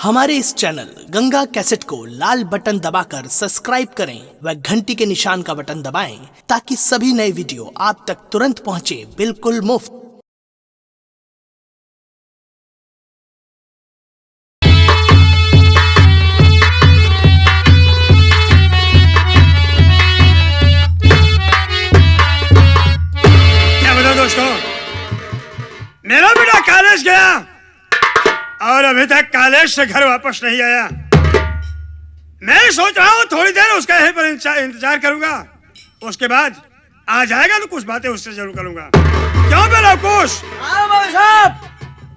हमारे इस channel Ganga cassette को लाल बटन दबाकर सब्सक्राइब करें व घंटी के निशान का बटन दबाएं ताकि सभी नए वीडियो आप तक तुरंत पहुंचे बिल्कुल मुफ्त। क्या बताओ दोस्तों, मेरा बेटा कॉलेज गया और अभी तक कॉलेज से घर वापस नहीं आया। मैं सोच रहा हूँ थोड़ी देर उसका यहीं पर इंतजार करूंगा, उसके बाद आ जाएगा तो कुछ बातें उससे जरूर करूंगा। क्यों बेटा कुछ? हाँ बाबू साहब,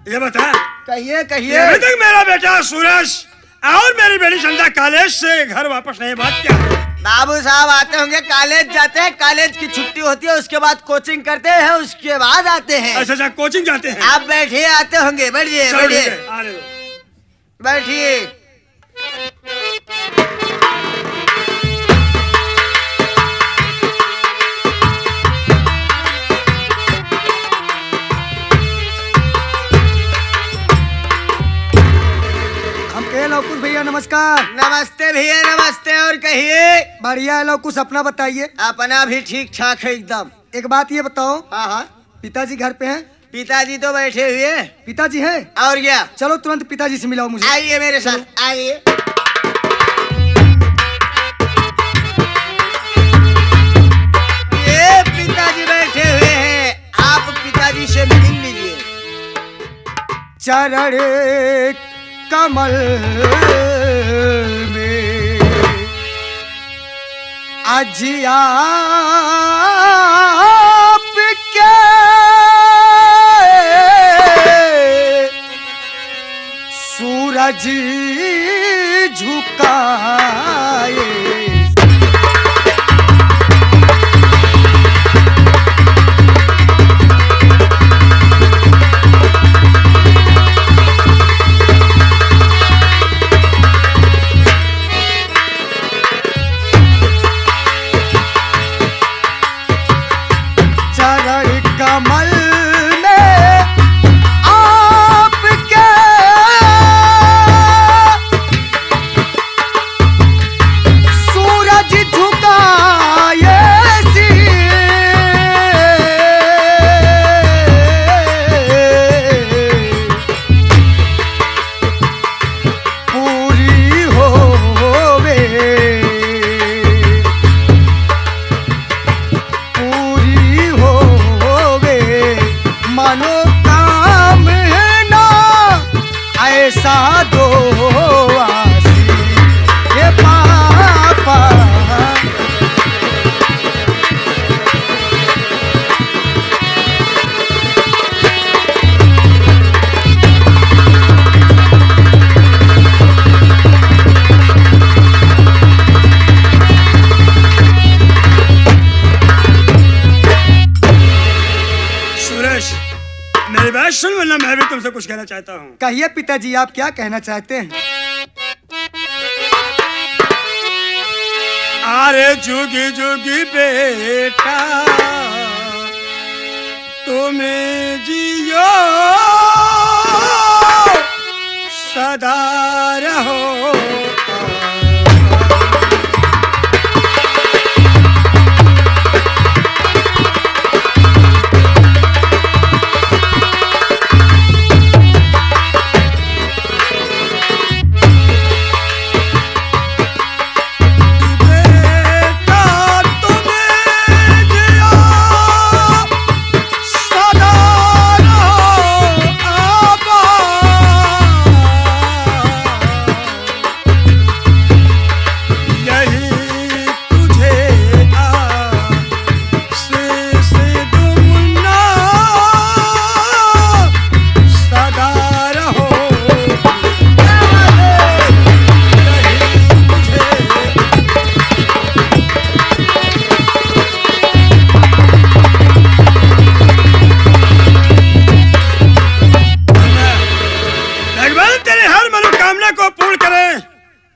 ये बता, कहिए कहिए। अभी तक मेरा बेटा सूरज और मेरी बेटी संध्या कॉलेज से घर वापस नहीं, बात क्या है? बाबू साहब आते होंगे, कॉलेज जाते हैं, कॉलेज की छुट्टी होती है, उसके बाद कोचिंग करते हैं, उसके बाद आते हैं। अच्छा कोचिंग जाते हैं। आप बैठिए, आते होंगे, बैठिए चलो ठीक बैठिए है, आने दो। बैठिए। लवकुश भैया नमस्कार। नमस्ते भैया नमस्ते। और कहिए। बढ़िया है लवकुश, अपना बताइए। अपना भी ठीक ठाक है एकदम। एक बात ये बताओ, हाँ हाँ, पिताजी घर पे हैं? पिताजी तो बैठे हुए। पिताजी हैं? और क्या? चलो तुरंत पिताजी से मिलाओ मुझे। आइए मेरे साथ, आइए। ये पिताजी बैठे हुए हैं, आप पिताजी से मिल लीजिए। चरण कमल में अजिया के सूरज झुकाए। कमल में आपके सूरज झुकाए सी पूरी होवे, पूरी होवे मनोकामना ऐसा दो आसी ये पापा। सूरज, मेरी बात सुन वरना मैं भी तुमसे कुछ कहना चाहता हूँ। कहिए पिताजी, आप क्या कहना चाहते हैं? अरे जुगी जुगी बेटा तुम्हें जियो सदा रहो।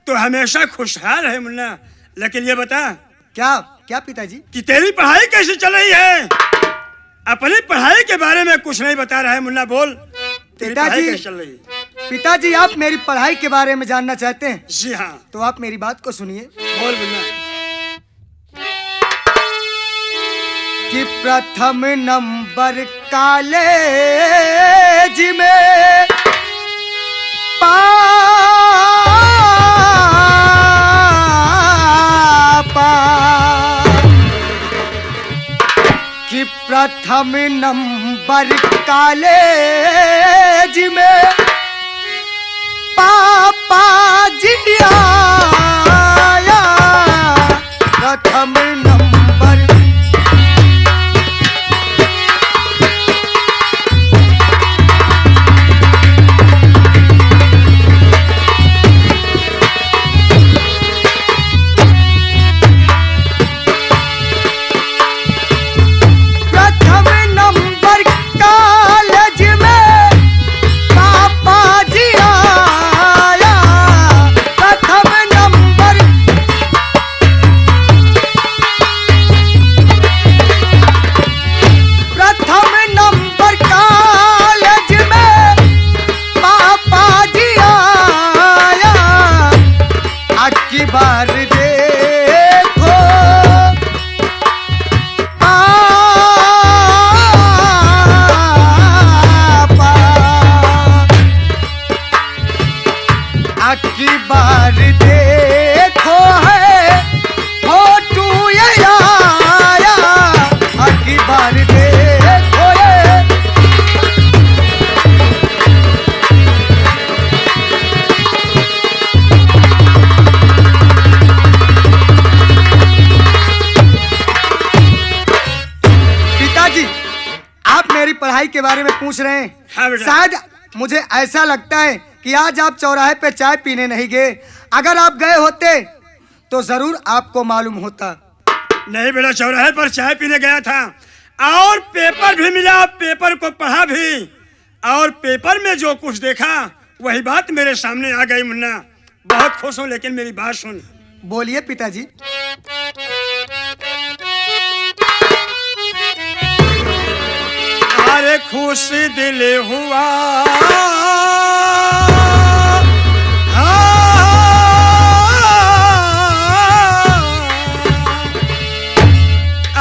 तो हमेशा खुशहाल है मुन्ना। लेकिन ये बता, क्या क्या पिताजी? कि तेरी पढ़ाई कैसी चल रही है? अपनी पढ़ाई के बारे में कुछ नहीं बता रहा है मुन्ना, बोल तेरी पढ़ाई कैसी चल रही है? पिताजी आप मेरी पढ़ाई के बारे में जानना चाहते हैं जी हाँ, तो आप मेरी बात को सुनिए बोल मुन्ना। कि प्रथम नंबर कॉलेज में पापा कि प्रथम नंबर कॉलेज में पापा जी आया प्रथम नंबर प्रथम नंबर कॉलेज में पापा जी आया प्रथम नंबर प्रथम नंबर कॉलेज में पापा जी आया अक्की बार देखो पापा अक्की बार देखो है फोटू ये आया अक्की बार देखो ये पिताजी आप मेरी पढ़ाई के बारे में पूछ रहे हाँ हैं बेटा। शायद मुझे ऐसा लगता है कि आज आप चौराहे पे चाय पीने नहीं गए अगर आप गए होते तो जरूर आपको मालूम होता नहीं बेटा, चौराहे पर चाय पीने गया था और पेपर भी मिला, पेपर को पढ़ा भी और पेपर में जो कुछ देखा वही बात मेरे सामने आ गई मुन्ना। बहुत खुश हूँ, लेकिन मेरी बात सुन। बोलिए पिताजी अरे खुश दिल हुआ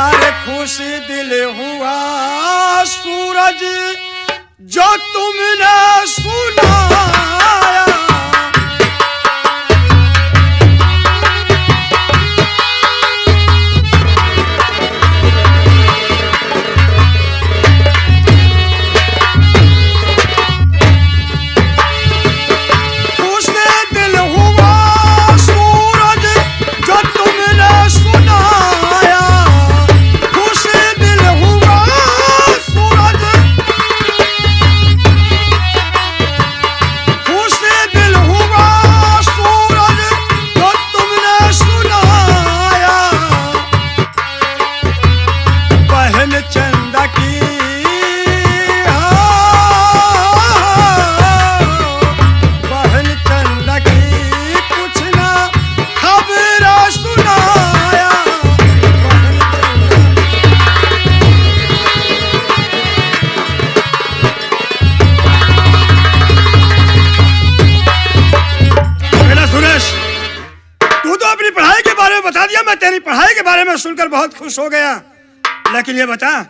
अरे खुश दिल हुआ सूरज जो तुमने सुनाया। खुश दिल हुआ सूरज जो तुमने सुनाया। खुश दिल हुआ सूरज खुश दिल हुआ सूरज जो तुमने सुनाया। बहन चंदा की बहन चंदा की कुछ ना खबर सुनाया। बहन बेटा सुरेश, तू तो अपनी पढ़ाई के बारे में बता दिया, मैं तेरी पढ़ाई के बारे में सुनकर बहुत खुश हो गया। लेकिन ये बता,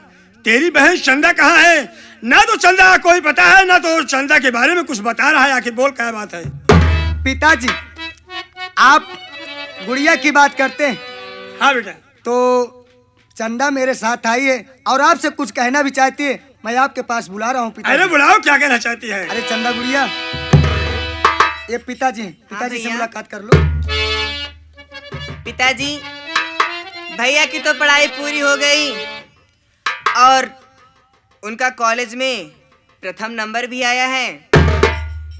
तेरी बहन चंदा कहाँ है? ना तो चंदा का कोई पता है, ना तो चंदा के बारे में कुछ बता रहा है। आखिर बोल क्या बात है? पिताजी आप गुड़िया की बात करते हैं हाँ बेटा। तो चंदा मेरे साथ आई है और आपसे कुछ कहना भी चाहती है। मैं आपके पास बुला रहा हूँ अरे पिताजी। बुलाओ, क्या कहना चाहती है? अरे चंदा गुड़िया ये पिताजी हैं। पिताजी से भैया। मुलाकात कर लो। पिताजी, भैया की तो पढ़ाई पूरी हो गई और उनका कॉलेज में प्रथम नंबर भी आया है।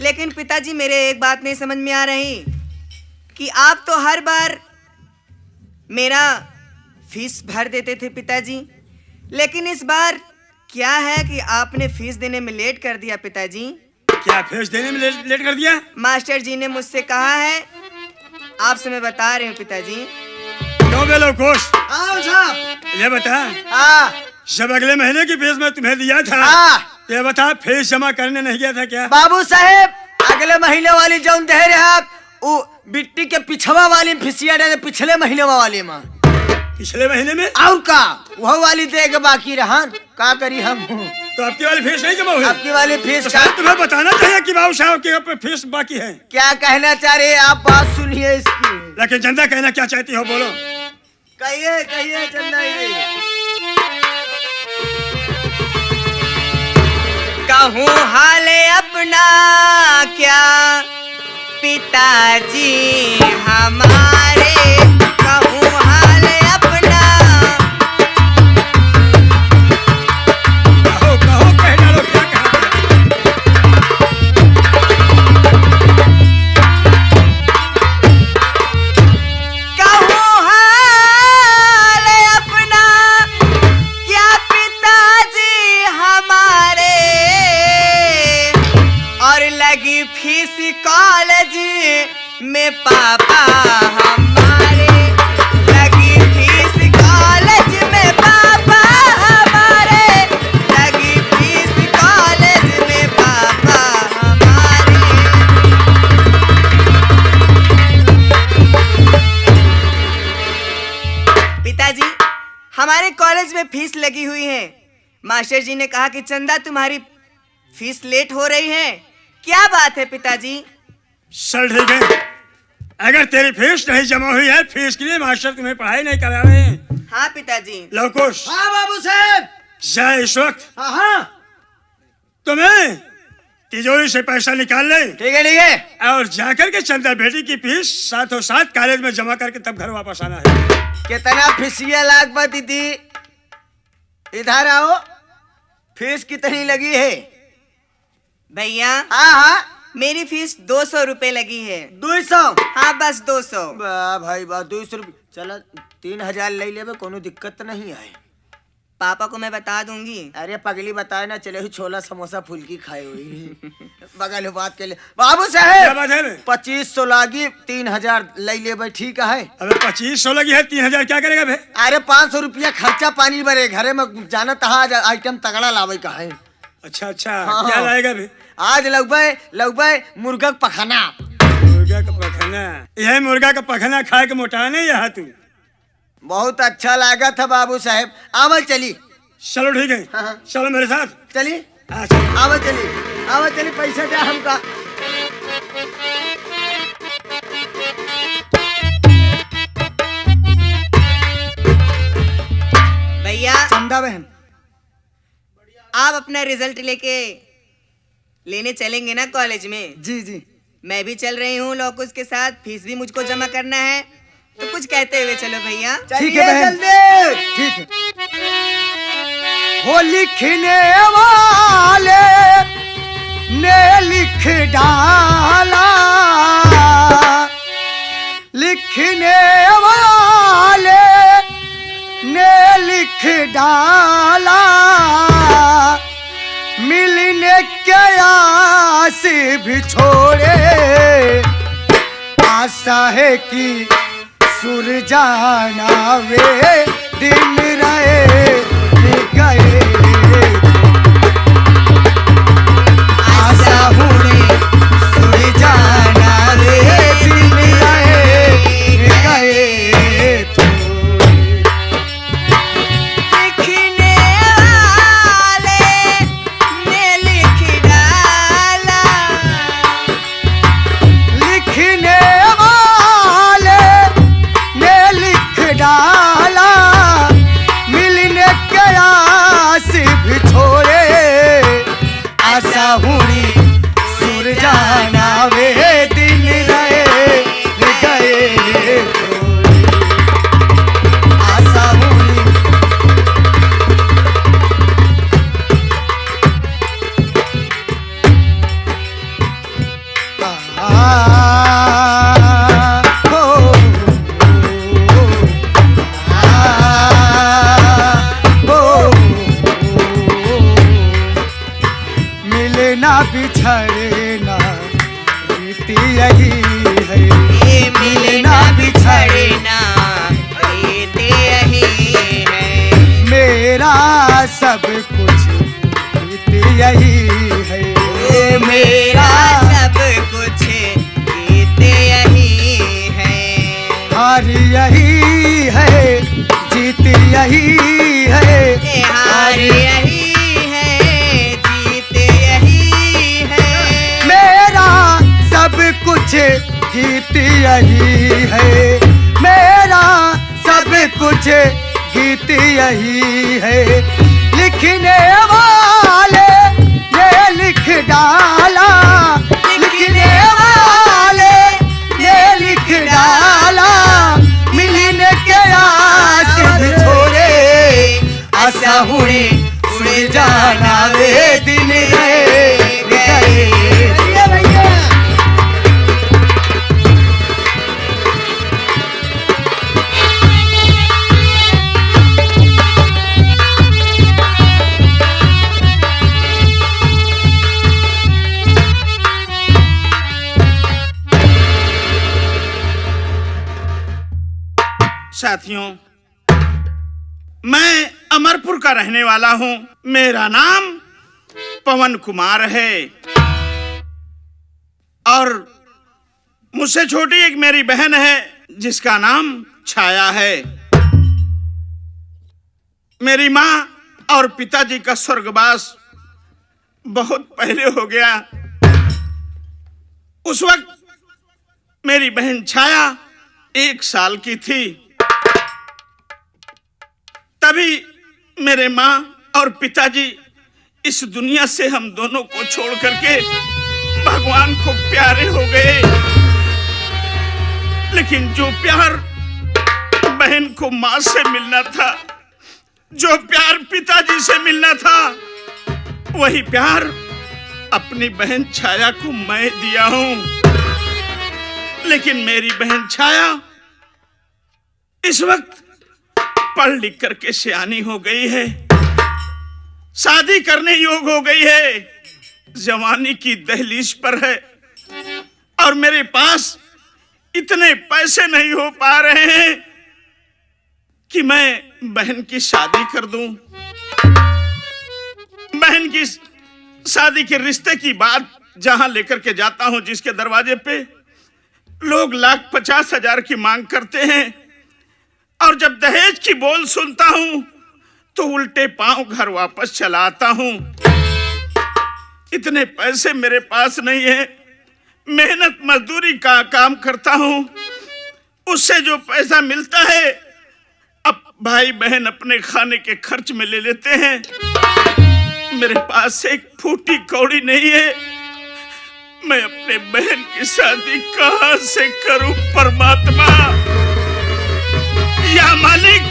लेकिन पिताजी मेरे एक बात नहीं समझ में आ रही कि आप तो हर बार मेरा फीस भर देते थे पिताजी, लेकिन इस बार क्या है कि आपने फीस देने में लेट कर दिया पिताजी। क्या फीस देने में लेट कर दिया? मास्टर जी ने मुझसे कहा है, आपसे मैं बता रही हूँ पिताजी। क्यों बेलो खुश? आओ साहब। ये बता, हाँ जब अगले महीने की फीस मैं तुम्हें दिया था, हाँ। तो ये बता फीस जमा करने नहीं गया था क्या? बाबू साहेब अगले महीने वाली जौन दे रहे आप वो बिट्टी के पिछवा वाली फिसिया दे पिछले महीने वाली माँ पिछले महीने में और का वह वाली दे के बाकी रहन का करी हम तो आपकी वाली फीस नहीं जमा हुई? आपकी वाली फीस तो का शायद तुम्हें बताना चाहिए कि बाबू साहब के ऊपर फीस बाकी है। क्या कहना चाह रहे हैं आप? बात सुनिए इसकी। लेकिन जनता कहना क्या चाहती हो बोलो। कहिए कहिए चंदा जी। कहूँ हाल अपना क्या पिताजी हमारे, कहूँ हाल अपना। कहो कहो कह डालो क्या कहना। कहूँ हाल अपना क्या पिताजी हमारे, और लगी फीस कॉलेज में पापा हमारे, लगी फीस कॉलेज में पापा हमारे, लगी फीस कॉलेज में पापा हमारे। पिताजी हमारे कॉलेज में फीस लगी हुई है। मास्टर जी ने कहा कि चंदा तुम्हारी फीस लेट हो रही है। क्या बात है पिताजी? चल ठीक है, अगर तेरी फीस नहीं जमा हुई है, फीस के लिए मास्टर तुम्हें पढ़ाई नहीं करा रहे हैं। हाँ पिताजी। लवकुश हाँ बाबू साहब। जा इस वक्त हाँ हाँ तुम्हें तिजोरी से पैसा निकाल ले ठीक है और जाकर के चंदा बेटी की फीस साथों साथ कॉलेज में जमा करके तब घर वापस आना है। कितना फीसिया लाख बा दीदी? इधर आओ। फीस कितनी लगी है? भैया हाँ हाँ मेरी फीस 200 रुपए लगी है। 200। हाँ बस 200। वाह भाई वाह 200 रुपये। चला 3000 ले लेबे, कोनो दिक्कत नहीं आए। पापा को मैं बता दूंगी। अरे पगली बताए ना चले हुई छोला समोसा फुल्की खाए हुई बगल में बात के लिए। बाबू क्या साहब बात है बे? 2500 लागी 3000 ले लेबे ठीक है? अबे 2500 लगी है, 3000 क्या करेगा बे? अरे 500 रुपया खर्चा पानी भरे घरे में जाना तहा आइटम तगड़ा लावे का है। अच्छा अच्छा हाँ। क्या लाएगा बे? आज लगबे मुर्गा का पखाना। मुर्गा का पखना? यह मुर्गा का पखना खाए के मोटा नहीं यहाँ तू। बहुत अच्छा लगा था बाबू साहब। आवल चली। चलो ठीक है, हाँ। चलो मेरे साथ। चली हाँ, चलो। आवल चली पैसा क्या हमका? भैया चंदा बहन आप अपना रिजल्ट लेके लेने चलेंगे ना कॉलेज में? जी जी मैं भी चल रही हूँ लौकुश के साथ, फीस भी मुझको जमा करना है, तो कुछ कहते हुए चलो भैया। ठीक है बहन। जल्दी। ठीक है। वो लिखने वाले ने लिख डाला, लिखने वाले ने लिख डाला, मिलने के आस भी छोड़े, आशा है कि सुरजाना वे दिन रहे गए, आशा हुई सुरजाना वे दिन रहे गए लिखने वाले ने लिख डाला, लिखने वाले ने लिख डाला, मिलने के आस भी छोड़े, आशा हुई सुरजाना वे दिन रहे गए, आशा हुई। मिलना बिछड़ना रीति यही है, ये मिलना बिछड़ना रीति यही है, मेरा सब कुछ रीति यही है, मेरा सब कुछ गीत यही है। हार यही है, जीत यही है। हार यही है, जीत यही है। मेरा सब कुछ गीत यही है। मेरा सब कुछ गीत यही है। लिखने वाले ने लिख डाला, लिखने वाले ने लिख डाला। मिलने के आस भी छोड़े, आशा हुए उड़ जाना वे दिन रह गए। साथियों, मैं अमरपुर का रहने वाला हूं। मेरा नाम पवन कुमार है और मुझसे छोटी एक मेरी बहन है जिसका नाम छाया है। मेरी माँ और पिताजी का स्वर्गवास बहुत पहले हो गया। उस वक्त मेरी बहन छाया 1 साल की थी। तभी मेरे माँ और पिताजी इस दुनिया से हम दोनों को छोड़ करके भगवान को प्यारे हो गए। लेकिन जो प्यार बहन को माँ से मिलना था, जो प्यार पिताजी से मिलना था, वही प्यार अपनी बहन छाया को मैं दिया हूं। लेकिन मेरी बहन छाया इस वक्त पढ़ लिख करके सयानी हो गई है, शादी करने योग्य हो गई है, जवानी की दहलीज पर है और मेरे पास इतने पैसे नहीं हो पा रहे हैं कि मैं बहन की शादी कर दूं। बहन की शादी के रिश्ते की बात जहां लेकर के जाता हूं, जिसके दरवाजे पे लोग 1,50,000 की मांग करते हैं और जब दहेज की बोल सुनता हूं तो उल्टे पांव घर वापस चला आता हूं। इतने पैसे मेरे पास नहीं है। मेहनत मजदूरी का काम करता हूं, उससे जो पैसा मिलता है अब भाई बहन अपने खाने के खर्च में ले लेते हैं। मेरे पास एक फूटी कौड़ी नहीं है। मैं अपने बहन की शादी कहां से करूं परमात्मा? या मालिक,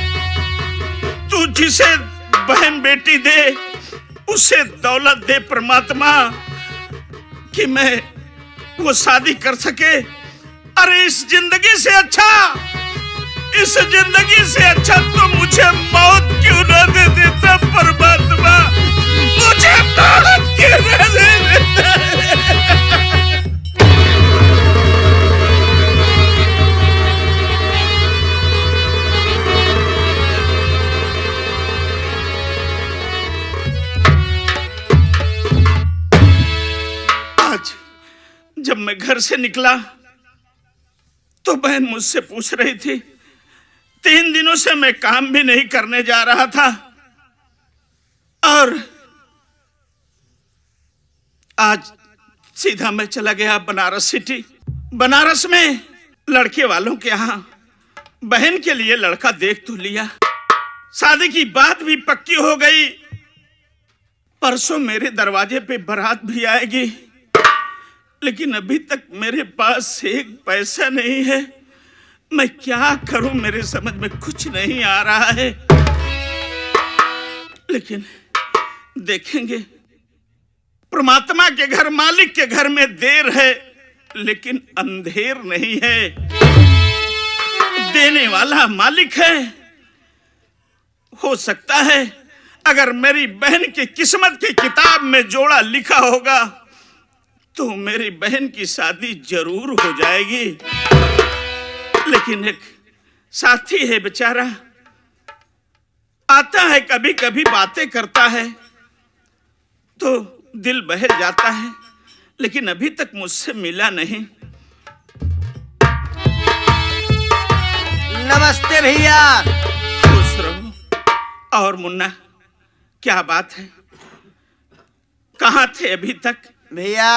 तू जिसे बहन बेटी दे उसे दौलत दे परमात्मा, कि मैं वो शादी कर सके। अरे इस जिंदगी से अच्छा तो मुझे मौत क्यों न दे देता परमात्मा? मुझे मौत क्यों न दे देता? आज जब मैं घर से निकला तो बहन मुझसे पूछ रही थी, 3 दिनों से मैं काम भी नहीं करने जा रहा था और आज सीधा मैं चला गया बनारस सिटी। बनारस में लड़के वालों के यहाँ बहन के लिए लड़का देख तो लिया, शादी की बात भी पक्की हो गई। परसों मेरे दरवाजे पे बारात भी आएगी, लेकिन अभी तक मेरे पास एक पैसा नहीं है। मैं क्या करूं, मेरे समझ में कुछ नहीं आ रहा है। लेकिन देखेंगे, परमात्मा के घर, मालिक के घर में देर है लेकिन अंधेर नहीं है। देने वाला मालिक है। हो सकता है अगर मेरी बहन की किस्मत की किताब में जोड़ा लिखा होगा तो मेरी बहन की शादी जरूर हो जाएगी। लेकिन एक साथी है बेचारा, आता है कभी कभी बातें करता है तो दिल बहल जाता है, लेकिन अभी तक मुझसे मिला नहीं। नमस्ते भैया। खुश रहो। और मुन्ना, क्या बात है, कहाँ थे अभी तक? भैया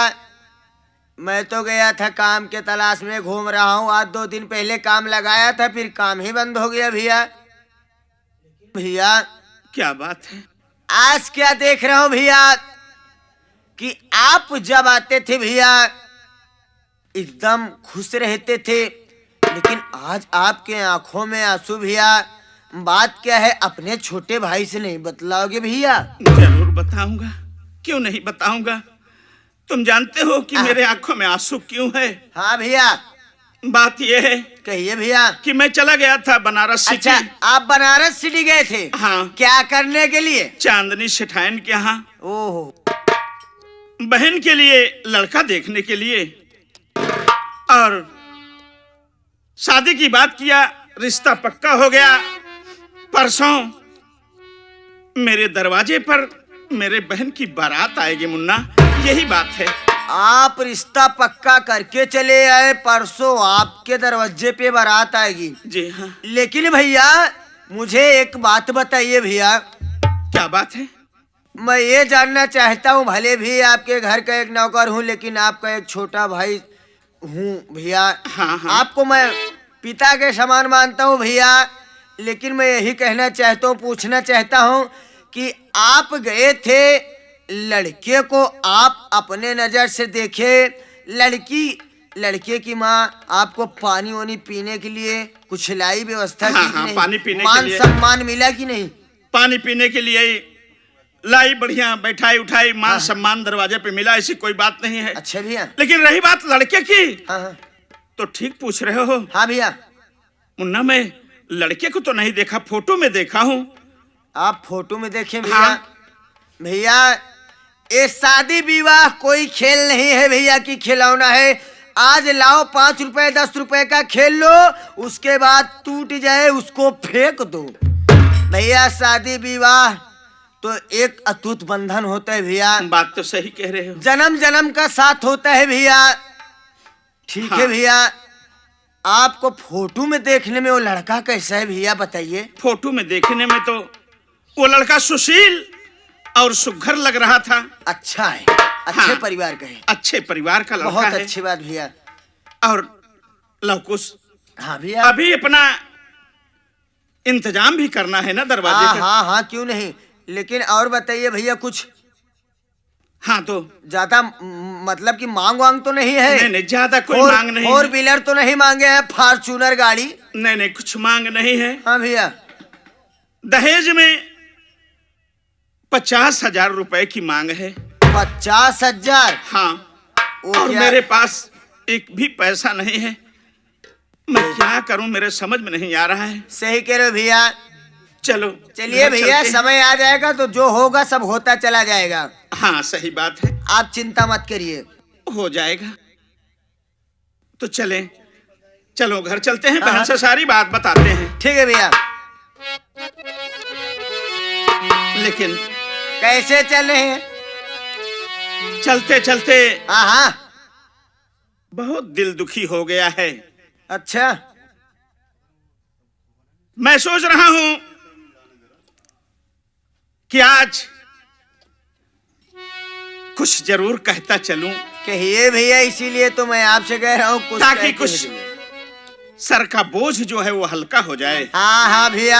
मैं तो गया था काम के तलाश में, घूम रहा हूँ। आज 2 दिन पहले काम लगाया था, फिर काम ही बंद हो गया भैया। भैया क्या बात है? आज क्या देख रहा हूँ भैया कि आप जब आते थे भैया एकदम खुश रहते थे, लेकिन आज आपके आंखों में आंसू भैया। बात क्या है, अपने छोटे भाई से नहीं बतलाओगे भैया? जरूर बताऊंगा, क्यों नहीं बताऊंगा। तुम जानते हो कि मेरे आंखों में आंसू क्यों है? हाँ भैया। बात यह है, कहिए भैया। कि मैं चला गया था बनारस सिटी। अच्छा, आप बनारस सिटी गए थे? हाँ। क्या करने के लिए? चांदनी सेठाइन के यहाँ ओहो। बहन के लिए लड़का देखने के लिए, और शादी की बात किया, रिश्ता पक्का हो गया। परसों मेरे दरवाजे पर मेरे बहन की बारात आएगी मुन्ना, यही बात है। आप रिश्ता पक्का करके चले आए, परसों आपके दरवाजे पे बारात आएगी? जी हाँ। लेकिन भैया मुझे एक बात बताइए भैया। क्या बात है? मैं ये जानना चाहता हूँ, भले भी आपके घर का एक नौकर हूँ, लेकिन आपका एक छोटा भाई हूँ भैया। हाँ हाँ। आपको मैं पिता के समान मानता हूँ भैया, लेकिन मैं यही कहना चाहता हूँ, पूछना चाहता हूँ कि आप गए थे, लड़के को आप अपने नजर से देखे, लड़के की माँ आपको पानी वानी पीने के लिए कुछ लाई, व्यवस्था की कि नहीं? पानी पीने मान के लिए सम्मान मिला कि नहीं? पानी पीने के लिए लाई, बढ़िया बैठाई उठाई, मान सम्मान दरवाजे पे मिला, ऐसी कोई बात नहीं है। अच्छा भैया। लेकिन रही बात लड़के की, हाँ हाँ। तो ठीक पूछ रहे हो। हाँ भैया। मुन्ना, मैं लड़के को तो नहीं देखा, फोटो में देखा हूँ। आप फोटो में देखे भैया? हाँ। भैया ये शादी विवाह कोई खेल नहीं है भैया कि खिलौना है। आज लाओ 5 रुपए 10 रुपए का खेल लो, उसके बाद टूट जाए उसको फेंक दो। भैया शादी विवाह तो एक अटूट बंधन होता है भैया। बात तो सही कह रहे हो। जन्म जन्म का साथ होता है भैया। ठीक है भैया। आपको फोटो में देखने में वो लड़का कैसा है भैया, बताइए? फोटो में देखने में तो वो लड़का सुशील और सुघर लग रहा था। अच्छा है, अच्छे परिवार का है। अच्छे परिवार का लड़का है। बहुत अच्छी बात भैया। और लवकुश, हाँ भैया। अभी अपना इंतजाम भी करना है ना दरवाजे हाँ का। हाँ हाँ, क्यों नहीं। लेकिन और बताइए भैया कुछ। हाँ तो ज्यादा मतलब कि मांग वांग तो नहीं है? नहीं नहीं, ज्यादा कोई मांग नहीं। 4 व्हीलर तो नहीं मांगे हैं, फॉर्च्यूनर गाड़ी? नहीं नहीं, कुछ मांग नहीं है। हाँ भैया। दहेज में 50,000 रुपए की मांग है। 50,000? हाँ। और मेरे पास एक भी पैसा नहीं है। मैं क्या करूं, मेरे समझ में नहीं आ रहा है। सही कह रहे हो भैया। चलो चलिए भैया, समय आ जाएगा तो जो होगा सब होता चला जाएगा। हाँ सही बात है। आप चिंता मत करिए, हो जाएगा। तो चलें, चलो घर चलते हैं, बहन से सारी बात बताते हैं। ठीक है भैया। लेकिन कैसे चले हैं? चलते चलते हाँ हाँ। बहुत दिल दुखी हो गया है। अच्छा। मैं सोच रहा हूं कि आज कुछ जरूर कहता चलूं, कहिए भैया, इसीलिए तो मैं आपसे कह रहा हूँ कुछ ताकि कहते कुछ हैं। सर का बोझ जो है वो हल्का हो जाए। हाँ हाँ भैया,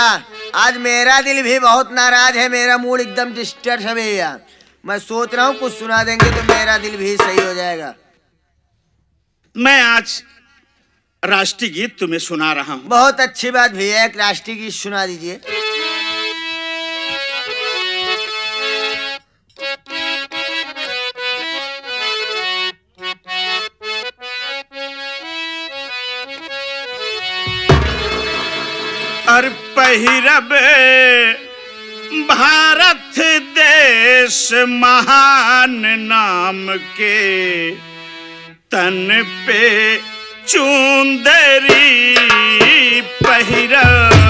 आज मेरा दिल भी बहुत नाराज है, मेरा मूड एकदम डिस्टर्ब है भैया। मैं सोच रहा हूँ कुछ सुना देंगे तो मेरा दिल भी सही हो जाएगा। मैं आज राष्ट्रीय गीत तुम्हें सुना रहा हूँ। बहुत अच्छी बात भैया, एक राष्ट्रीय गीत सुना दीजिए। और पहिरब भारत देश महान नाम के, तन पे चुंदरी पहिरब।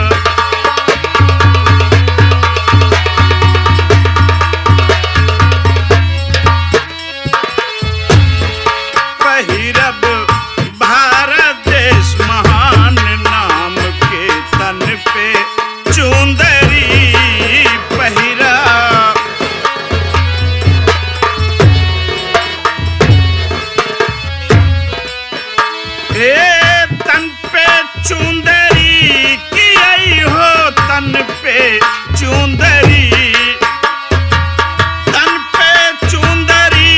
ए तन पे चुंदरी की आई हो, तन पे चुंदरी, तन पे चुंदरी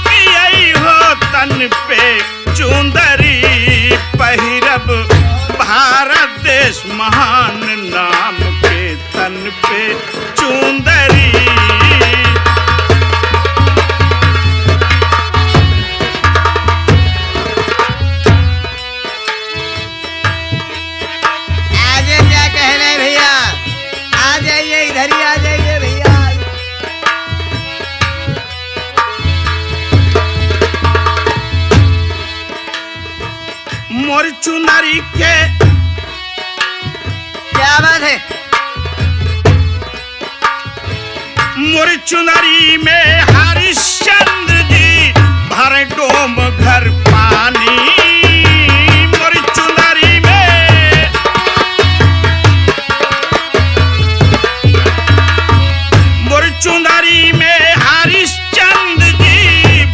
की आई हो, तन पे चुंदरी, पहिरब भारत देश महान नाम के, तन पे चुंदरी। आगे क्या कहना है भैया, आ जाइए इधर ही आ जाइए भैया। मोर चुनरी के क्या बात है? मोर चुनरी में हरिश्चंद्र जी भरे डोम घर पानी, मोर चुनरी में, मोर चुनरी में हरिश्चंद्र जी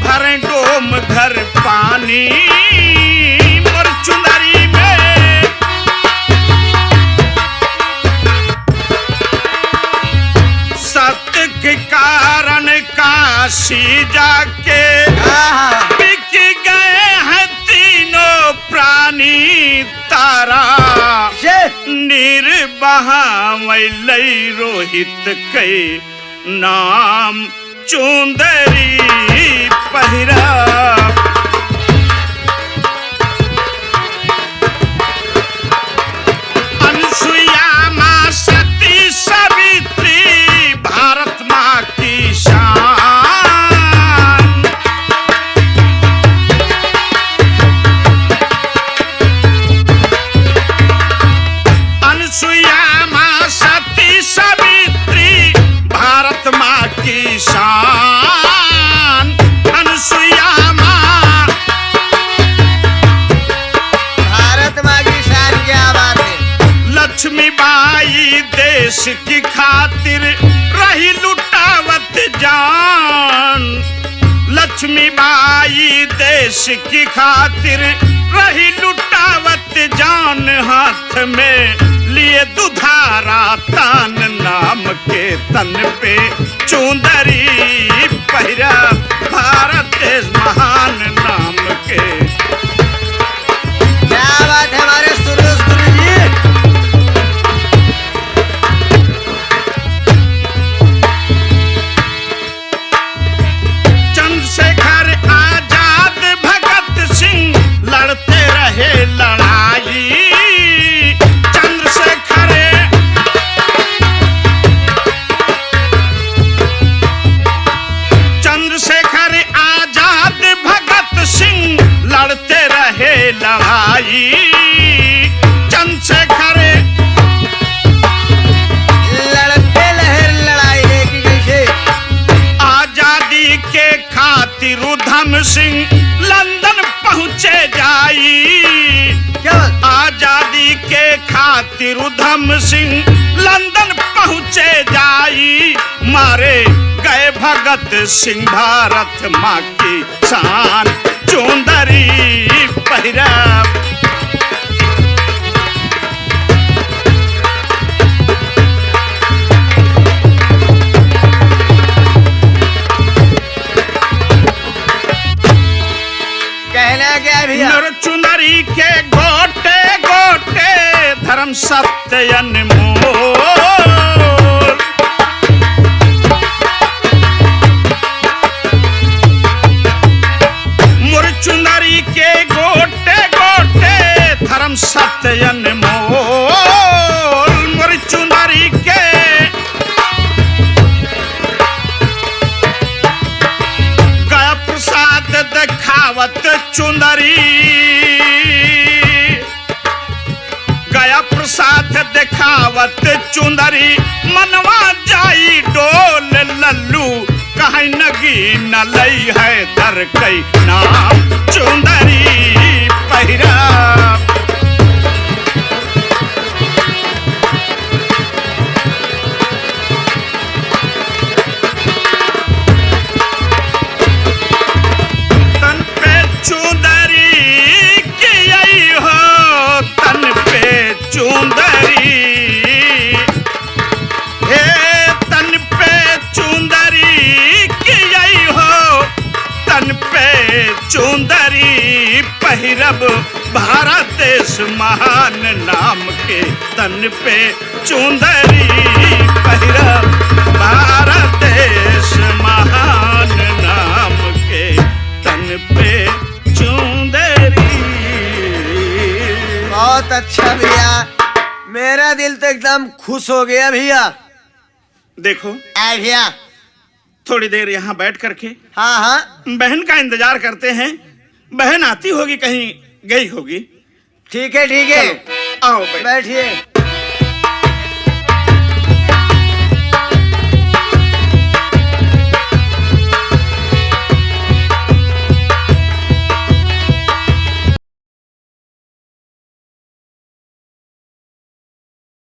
भरे डोम घर पानी, मोर चुनरी में सत्य के कारण काशी जाके आहा, बिक गए हैं तीनों प्राणी, तारा से निर्बहा वैलई रोहित के नाम चुंदरी पहिरा। अनसुईया माँ सती सावित्री भारत माँ की शान, अनसुईया माँ सती सावित्री भारत माँ की शान, अनसुईया माँ, भारत माँ की शान क्या बात है? लक्ष्मीबाई देश की खातिर रही लुटावत जान, लक्ष्मीबाई देश की खातिर रही लुटावत जान, हाथ में लिए दुधारा तान, नाम के तन पे चुंदरी पहिरा, भारत देश महान नाम के। क्या बात है हमारे सुरेश गुरु जी? चंद्रशेखर आजाद भगत सिंह लड़ते रहे लड़ाई, चंद्रशेखर, चंद्रशेखर आजाद भगत सिंह लड़ते रहे लड़ाई, चंद्रशेखर लड़ते लहर लड़ाई लेके कैसे? आजादी के खातिर उधम सिंह लंदन पहुंचे जाई, क्या बात? आजादी के खातिर उधम सिंह लंदन पहुंचे जाई, मारे गए भगत सिंह भारत माँ की शान, चुंदरी पहिरा। कहना क्या है भैया? नर चुनरी के गोटे गोटे धर्म सत्य अनमोल, मुर चुनरी के गोटे गोटे धर्म सत्य अनमोल, मुर चुनरी के गया प्रसाद दिखावत चुंदरी, गया प्रसाद दिखावत चुंदरी, मनवा जाई डोल लल्लू, कहीं नगी न लई है दर कई नाम चुंदरी पहिरा। तन पे चुंदरी की आई चुंदरी, हे तन पे चुंदरी की आई हो, तन पे चुंदरी पहिरब भारत देश महान नाम के, तन पे चुंदरी पहिरब भारत देश महान नाम के, तन पे चुंदरी। बहुत अच्छा भैया, मेरा दिल तो एकदम खुश हो गया भैया। देखो भैया थोड़ी देर यहाँ बैठ करके हाँ हाँ बहन का इंतजार करते हैं, बहन आती होगी, कहीं गई होगी। ठीक है आओ बैठ। बैठिए।